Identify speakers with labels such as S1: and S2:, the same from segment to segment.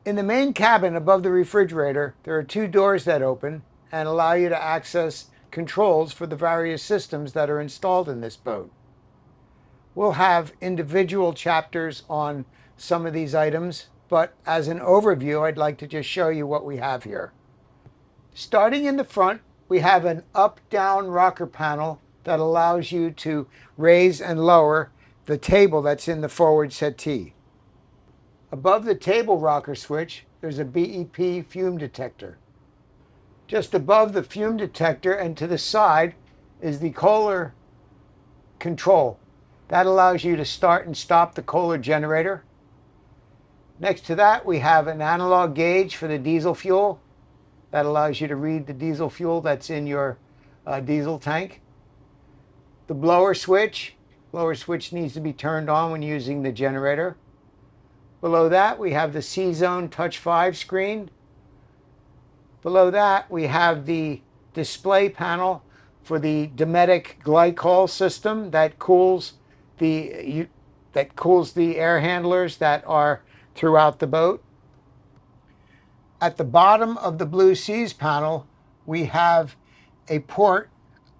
S1: In the main cabin above the refrigerator, there are two doors that open and allow you to access controls for the various systems that are installed in this boat. We'll have individual chapters on some of these items, but as an overview, I'd like to just show you what we have here. Starting in the front, we have an up-down rocker panel that allows you to raise and lower the table that's in the forward settee. Above the table rocker switch, there's a BEP fume detector. Just above the fume detector and to the side is the Kohler control. That allows you to start and stop the Kohler generator. Next to that, we have an analog gauge for the diesel fuel. That allows you to read the diesel fuel that's in your diesel tank. The blower switch needs to be turned on when using the generator. Below that, we have the C-Zone Touch 5 screen. Below that, we have the display panel for the Dometic glycol system that cools the air handlers that are throughout the boat. At the bottom of the Blue Seas panel, we have a port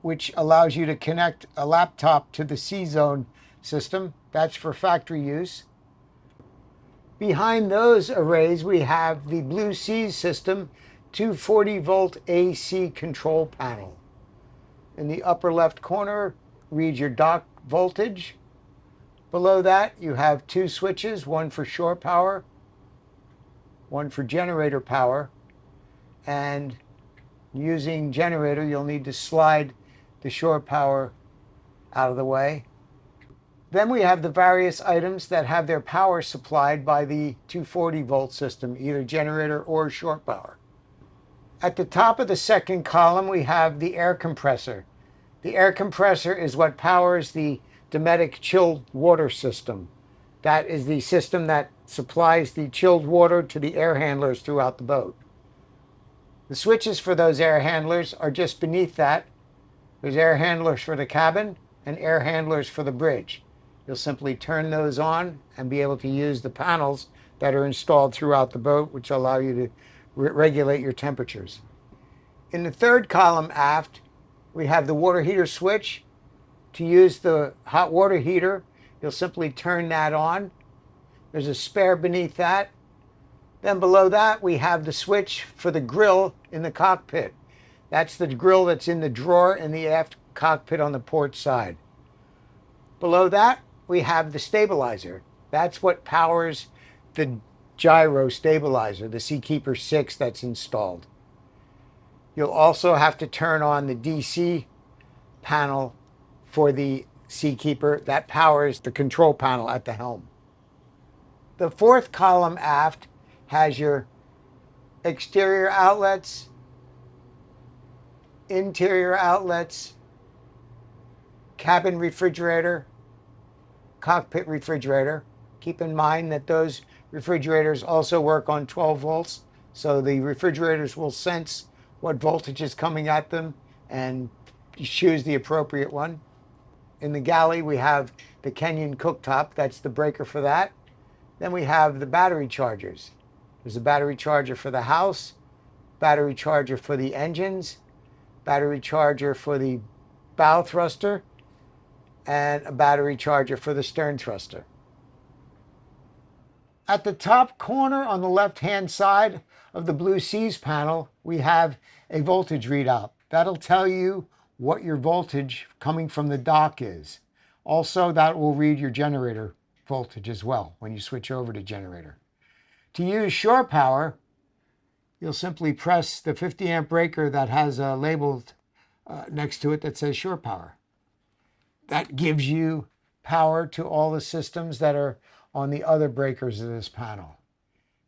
S1: which allows you to connect a laptop to the C-Zone system. That's for factory use. Behind those arrays, we have the Blue Seas system 240-volt AC control panel. In the upper left corner, read your dock voltage. Below that, you have two switches, one for shore power, one for generator power. And using generator, you'll need to slide the shore power out of the way. Then we have the various items that have their power supplied by the 240-volt system, either generator or shore power. At the top of the second column, we have the air compressor. The air compressor is what powers the Dometic chilled water system. That is the system that supplies the chilled water to the air handlers throughout the boat. The switches for those air handlers are just beneath that. There's air handlers for the cabin and air handlers for the bridge. You'll simply turn those on and be able to use the panels that are installed throughout the boat, which allow you to regulate your temperatures. In the third column aft, we have the water heater switch. To use the hot water heater, you'll simply turn that on. There's a spare beneath that. Then below that, we have the switch for the grill in the cockpit. That's the grill that's in the drawer in the aft cockpit on the port side. Below that, we have the stabilizer. That's what powers the gyro stabilizer, the Seakeeper 6 that's installed. You'll also have to turn on the DC panel for the Seakeeper. That powers the control panel at the helm. The fourth column aft has your exterior outlets, interior outlets, cabin refrigerator, cockpit refrigerator. Keep in mind that those refrigerators also work on 12 volts, so the refrigerators will sense what voltage is coming at them and choose the appropriate one. In the galley, we have the Kenyon cooktop. That's the breaker for that. Then we have the battery chargers. There's a battery charger for the house, battery charger for the engines, battery charger for the bow thruster, and a battery charger for the stern thruster. At the top corner on the left-hand side of the Blue Seas panel, we have a voltage readout. That'll tell you what your voltage coming from the dock is. Also, that will read your generator voltage as well when you switch over to generator. To use shore power, you'll simply press the 50 amp breaker that has labeled next to it that says shore power. That gives you power to all the systems that are on the other breakers of this panel.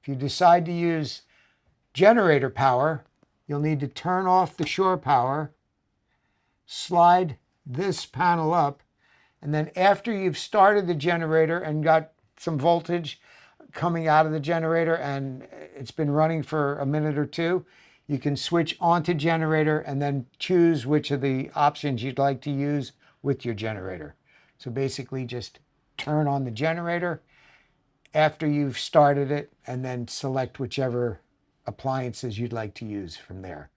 S1: If you decide to use generator power, you'll need to turn off the shore power, slide this panel up, and then after you've started the generator and got some voltage coming out of the generator and it's been running for a minute or two, you can switch onto generator and then choose which of the options you'd like to use with your generator. So basically just turn on the generator after you've started it, and then select whichever appliances you'd like to use from there.